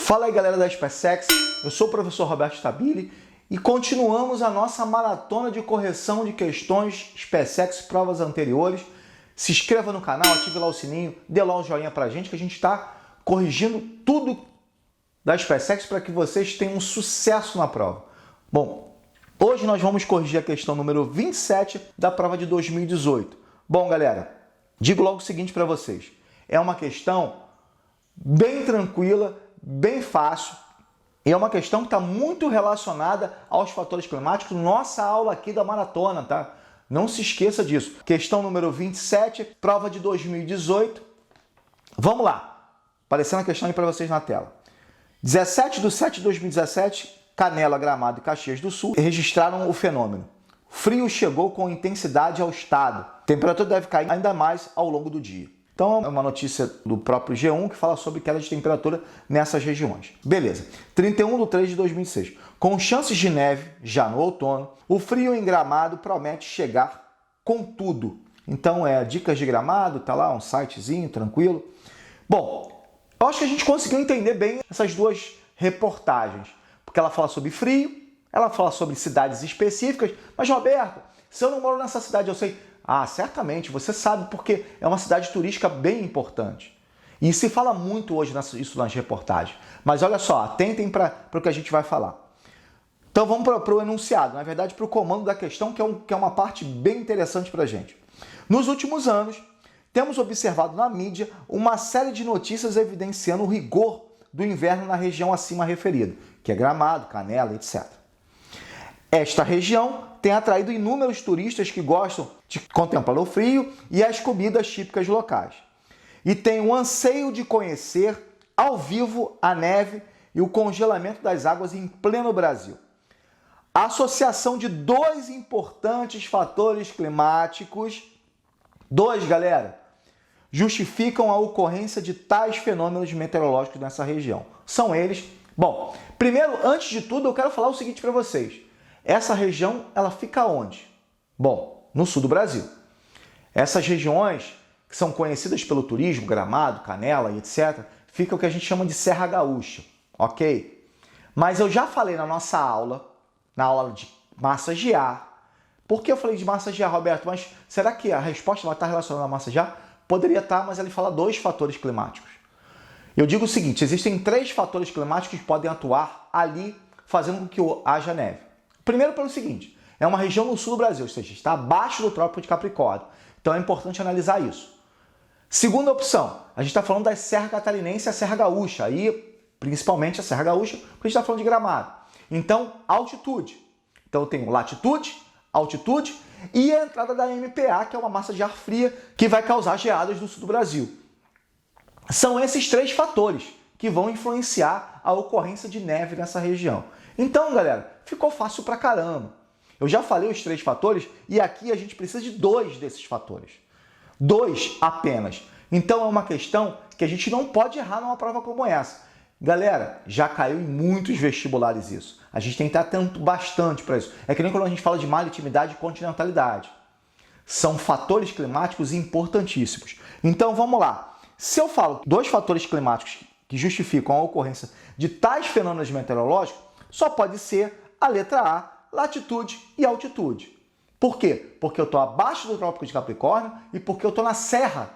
Fala aí, galera da SpaceX, eu sou o professor Roberto Stabile e continuamos a nossa maratona de correção de questões SpaceX provas anteriores. Se inscreva no canal, ative lá o sininho, dê lá um joinha pra gente que a gente está corrigindo tudo da SpaceX para que vocês tenham um sucesso na prova. Bom, hoje nós vamos corrigir a questão número 27 da prova de 2018. Bom, galera, digo logo o seguinte para vocês. É uma questão bem tranquila, bem fácil, e é uma questão que está muito relacionada aos fatores climáticos. Nossa aula aqui da maratona, tá? Não se esqueça disso. Questão número 27, prova de 2018. Vamos lá. Aparecendo a questão aí para vocês na tela. 17/7/2017, Canela, Gramado e Caxias do Sul registraram o fenômeno. Frio chegou com intensidade ao estado. A temperatura deve cair ainda mais ao longo do dia. Então, é uma notícia do próprio G1 que fala sobre queda de temperatura nessas regiões. Beleza. 31/3/2006. Com chances de neve já no outono, o frio em Gramado promete chegar com tudo. Então, dicas de Gramado, tá lá um sitezinho tranquilo. Bom, eu acho que a gente conseguiu entender bem essas duas reportagens. Porque ela fala sobre frio, ela fala sobre cidades específicas. Mas, Roberto, se eu não moro nessa cidade, eu sei... Ah, certamente, você sabe porque é uma cidade turística bem importante. E se fala muito hoje isso nas reportagens. Mas olha só, atentem para o que a gente vai falar. Então vamos para o enunciado, na verdade para o comando da questão, que é uma parte bem interessante para a gente. Nos últimos anos, temos observado na mídia uma série de notícias evidenciando o rigor do inverno na região acima referida, que é Gramado, Canela, etc. Esta região tem atraído inúmeros turistas que gostam de contemplar o frio e as comidas típicas locais. E tem o anseio de conhecer ao vivo a neve e o congelamento das águas em pleno Brasil. A associação de dois importantes fatores climáticos, galera, justificam a ocorrência de tais fenômenos meteorológicos nessa região. São eles... Bom, primeiro, antes de tudo, eu quero falar o seguinte para vocês. Essa região, ela fica onde? Bom, no sul do Brasil. Essas regiões, que são conhecidas pelo turismo, Gramado, Canela e etc., fica o que a gente chama de Serra Gaúcha, ok? Mas eu já falei na nossa aula, na aula de massas de ar. Por que eu falei de massas de ar, Roberto? Mas será que a resposta vai estar relacionada à massa de ar? Poderia estar, mas ele fala dois fatores climáticos. Eu digo o seguinte, existem três fatores climáticos que podem atuar ali, fazendo com que haja neve. Primeiro pelo seguinte, é uma região no sul do Brasil, ou seja, está abaixo do Trópico de Capricórnio. Então é importante analisar isso. Segunda opção, a gente está falando da Serra Catarinense e a Serra Gaúcha, aí principalmente a Serra Gaúcha, porque a gente está falando de Gramado. Então, altitude. Então eu tenho latitude, altitude e a entrada da MPA, que é uma massa de ar fria que vai causar geadas no sul do Brasil. São esses três fatores que vão influenciar a ocorrência de neve nessa região. Então, galera, ficou fácil pra caramba. Eu já falei os três fatores e aqui a gente precisa de dois desses fatores. Dois apenas. Então é uma questão que a gente não pode errar numa prova como essa. Galera, já caiu em muitos vestibulares isso. A gente tem que estar atento bastante para isso. É que nem quando a gente fala de maritimidade e continentalidade. São fatores climáticos importantíssimos. Então vamos lá. Se eu falo dois fatores climáticos que justificam a ocorrência de tais fenômenos meteorológicos, só pode ser a letra A, latitude e altitude. Por quê? Porque eu estou abaixo do Trópico de Capricórnio e porque eu estou na serra.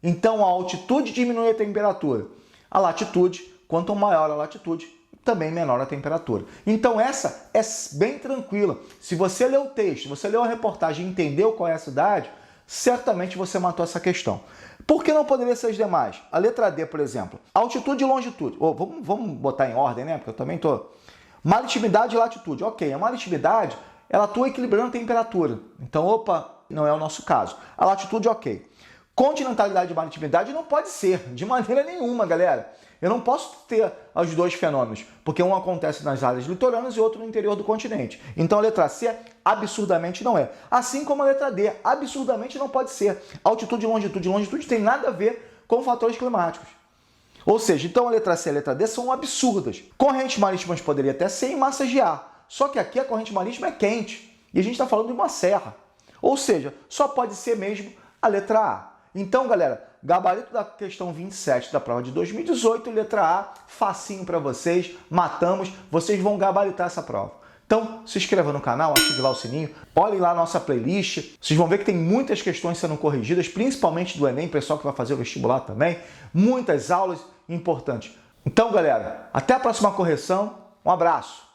Então a altitude diminui a temperatura. A latitude, quanto maior a latitude, também menor a temperatura. Então essa é bem tranquila. Se você leu o texto, você leu a reportagem e entendeu qual é a cidade, certamente você matou essa questão. Por que não poderia ser as demais? A letra D, por exemplo, altitude e longitude. Vamos botar em ordem, né? Porque eu também estou... Maritimidade e latitude. Ok, a maritimidade, ela atua equilibrando a temperatura. Então, não é o nosso caso. A latitude, ok. Continentalidade e maritimidade não pode ser, de maneira nenhuma, galera. Eu não posso ter os dois fenômenos, porque um acontece nas áreas litorâneas e outro no interior do continente. Então, a letra C, absurdamente não é. Assim como a letra D, absurdamente não pode ser. Altitude e longitude. Longitude tem nada a ver com fatores climáticos. Ou seja, então a letra C e a letra D são absurdas. Correntes marítimas poderia até ser em massas de ar. Só que aqui a corrente marítima é quente. E a gente está falando de uma serra. Ou seja, só pode ser mesmo a letra A. Então, galera, gabarito da questão 27 da prova de 2018, letra A, facinho para vocês, matamos, vocês vão gabaritar essa prova. Então, se inscreva no canal, ative lá o sininho, olhem lá a nossa playlist, vocês vão ver que tem muitas questões sendo corrigidas, principalmente do Enem, pessoal que vai fazer o vestibular também, muitas aulas importantes. Então, galera, até a próxima correção, um abraço!